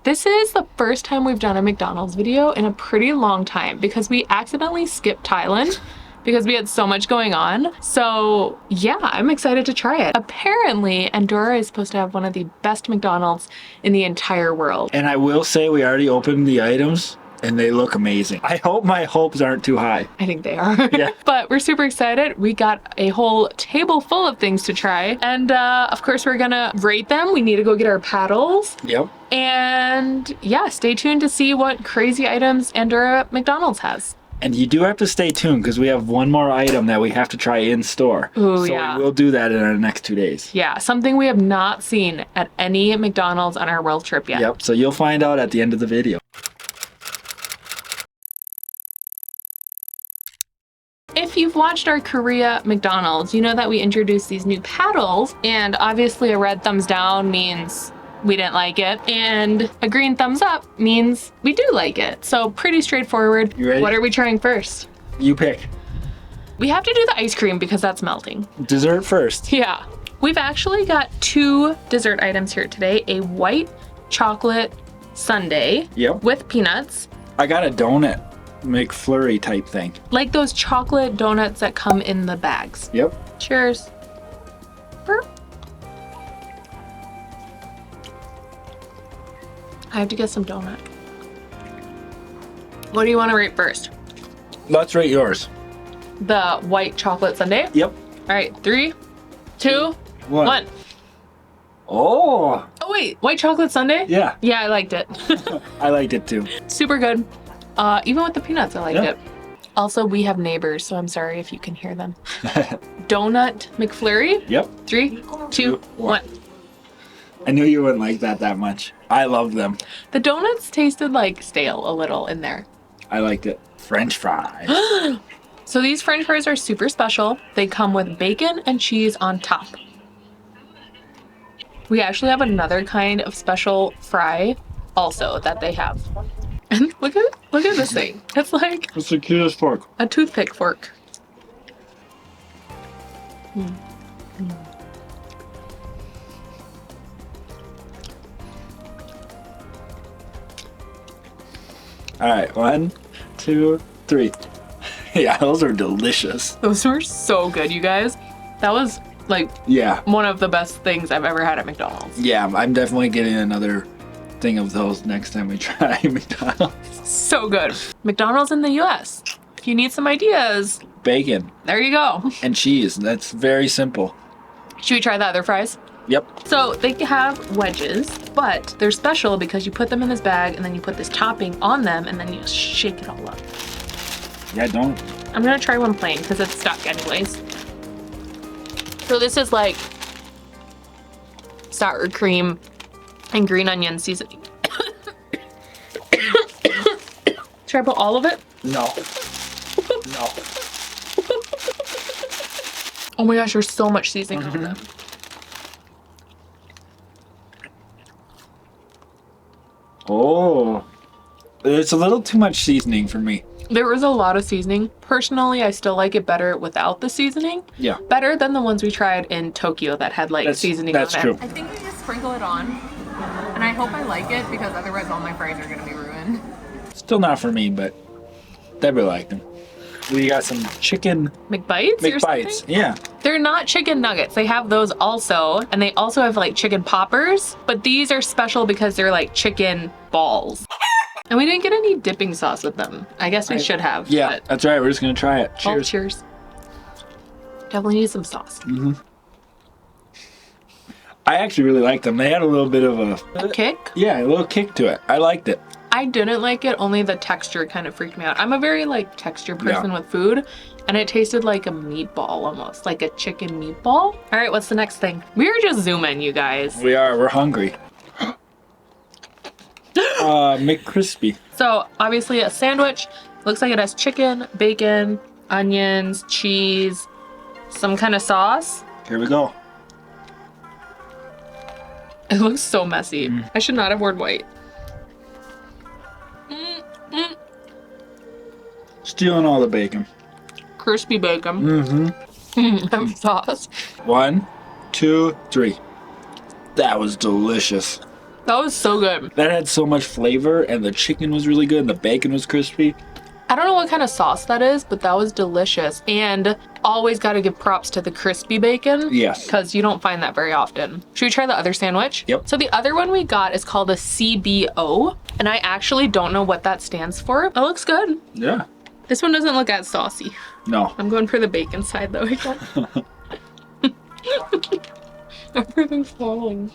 This is the first time we've done a McDonald's video in a pretty long time because we accidentally skipped Thailand because we had so much going on. So yeah, I'm excited to try it. Apparently, Andorra is supposed to have one of the best McDonald's in the entire world. And I will say we already opened the items and they look amazing. I hope my hopes aren't too high. I think they are. Yeah. But we're super excited. We got a whole table full of things to try. And of course, we're gonna rate them. We need to go get our paddles. Yep. And yeah, stay tuned to see what crazy items Andorra McDonald's has. And you do have to stay tuned because we have one more item that we have to try in store. Ooh, so yeah. we'll do that in our next 2 days. Yeah, something we have not seen at any McDonald's on our world trip yet. Yep, so you'll find out at the end of the video. If you've watched our Korea McDonald's, you know that we introduced these new paddles, and obviously a red thumbs down means we didn't like it, and a green thumbs up means we do like it. So pretty straightforward. You ready? What are we trying first? You pick. We have to do the ice cream because that's melting. Dessert first. Yeah. We've actually got 2 dessert items here today. A white chocolate sundae Yep. with peanuts. I got a donut McFlurry type thing. Like those chocolate donuts that come in the bags. Yep. Cheers. Burp. I have to get some donut. What do you want to rate first? Let's rate yours. The white chocolate sundae? Yep. All right, 3, 2, 1. Oh. Oh wait, white chocolate sundae? Yeah. Yeah, I liked it. I liked it too. Super good. Even with the peanuts, I liked Yeah. it. Also, we have neighbors, so I'm sorry if you can hear them. Donut McFlurry? Yep. 3, 2, 1. I knew you wouldn't like that much. I love them. The donuts tasted like stale a little in there. I liked it. French fries. So these French fries are super special. They come with bacon and cheese on top. We actually have another kind of special fry also that they have. And look at this thing. It's like It's the cutest fork. a toothpick fork. All right, 1, 2, 3. Yeah, those are delicious. Those were so good, you guys. That was like Yeah. one of the best things I've ever had at McDonald's. Yeah, I'm definitely getting another thing of those next time we try McDonald's. So good. McDonald's in the US. If you need some ideas, Bacon there you go. and cheese. That's very simple. Should we try the other fries? Yep. So they have wedges, but they're special because you put them in this bag and then you put this topping on them and then you shake it all up. Yeah, don't. I'm gonna try one plain because it's stuck anyways. So this is like sour cream and green onion seasoning. Should I put all of it? No. No. Oh my gosh, there's so much seasoning on them. Oh. It's a little too much seasoning for me. There was a lot of seasoning. Personally, I still like it better without the seasoning. Yeah. Better than the ones we tried in Tokyo that had like seasoning That's on true. it. I think we just sprinkle it on. And I hope I like it because otherwise all my fries are gonna be ruined. Still not for me, but Deborah liked them. We got some chicken McBites? Or McBites. something? Yeah. They're not chicken nuggets. They have those also. And they also have like chicken poppers. But these are special because they're like chicken balls. And we didn't get any dipping sauce with them. I guess we should have. Yeah, But that's right. We're just going to try it. oh, Cheers. cheers. Definitely need some sauce. I actually really liked them. They had a little bit of A kick? yeah, a little kick to it. I liked it. I didn't like it. Only the texture kind of freaked me out. I'm a very like texture person with food. And it tasted like a meatball almost. Like a chicken meatball. All right, what's the next thing? We're just zooming, you guys. We're hungry. McCrispy. So obviously a sandwich. Looks like it has chicken, bacon, onions, cheese, some kind of sauce. Here we go. It looks so messy. I should not have worn white. Stealing all the bacon. Crispy bacon. And sauce. 1, 2, 3. That was delicious. That was so good. That had so much flavor, and the chicken was really good, and the bacon was crispy. I don't know what kind of sauce that is, but that was delicious. And always got to give props to the crispy bacon. Yes. Because you don't find that very often. Should we try the other sandwich? Yep. So the other one we got is called a CBO. And I actually don't know what that stands for. It looks good. Yeah. This one doesn't look as saucy. No. I'm going for the bacon side though again. Everything's falling.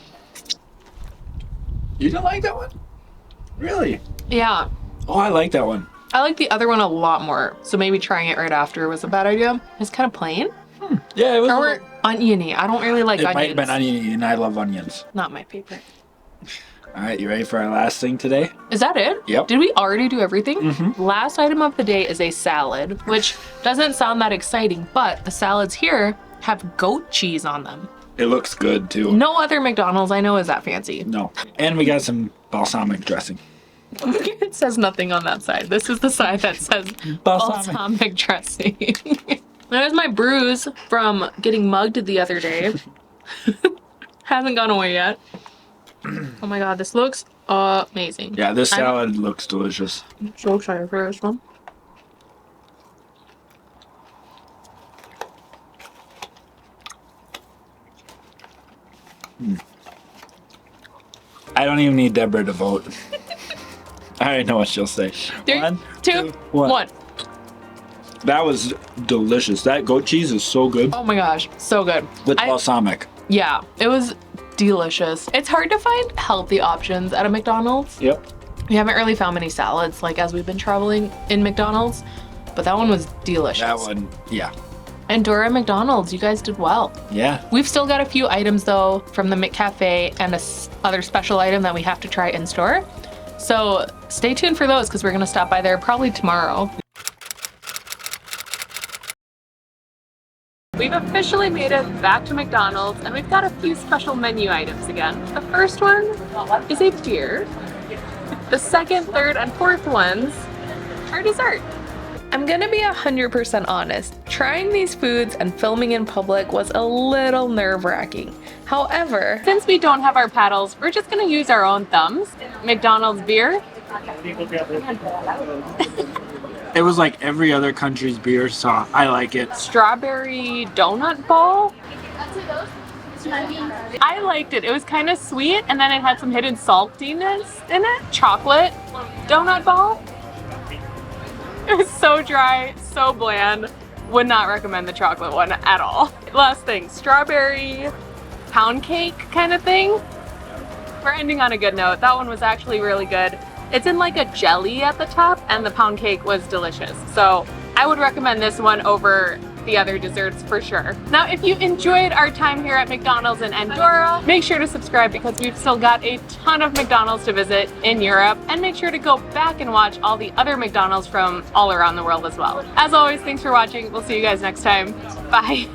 You didn't like that one? Really? Yeah. Oh, I like that one. I like the other one a lot more. So maybe trying it right after was a bad idea. It's kind of plain. Yeah, it was. Or oniony. I don't really like It onions. might have been onion, and I love onions. Not my favorite. All right, you ready for our last thing today? Is that it? Yep. Did we already do everything? Last item of the day is a salad, which doesn't sound that exciting, but the salads here have goat cheese on them. It looks good too. No other McDonald's I know is that fancy. No. And we got some balsamic dressing. It says nothing on that side. This is the side that says balsamic dressing. There's my bruise from getting mugged the other day. Hasn't gone away yet. Oh my god, this looks amazing. Yeah, this salad looks delicious. I'm so excited for this one. I don't even need Deborah to vote. I already know what she'll say. 3, 2, 1. That was delicious. That goat cheese is so good. Oh my gosh, so good. With balsamic. Yeah, it was delicious. It's hard to find healthy options at a McDonald's. Yep. We haven't really found many salads like as we've been traveling in McDonald's, but that one was delicious. That one, yeah. Andorra McDonald's, you guys did well. Yeah. We've still got a few items though from the McCafe and other special item that we have to try in store. So stay tuned for those because we're gonna stop by there probably tomorrow. We've officially made it back to McDonald's and we've got a few special menu items again. The first one is a beer. The second, third, and fourth ones are dessert. I'm gonna be 100% honest. Trying these foods and filming in public was a little nerve-wracking. However, since we don't have our paddles, we're just gonna use our own thumbs. McDonald's beer. It was like every other country's beer, so I like it. Strawberry donut ball. I liked it. It was kind of sweet and then it had some hidden saltiness in it. Chocolate donut ball. It was so dry, so bland. Would not recommend the chocolate one at all. Last thing, strawberry pound cake kind of thing. We're ending on a good note. That one was actually really good. It's in like a jelly at the top and the pound cake was delicious. So I would recommend this one over the other desserts for sure. Now, if you enjoyed our time here at McDonald's in Andorra, make sure to subscribe because we've still got a ton of McDonald's to visit in Europe, and make sure to go back and watch all the other McDonald's from all around the world as well. As always, thanks for watching. We'll see you guys next time. Bye.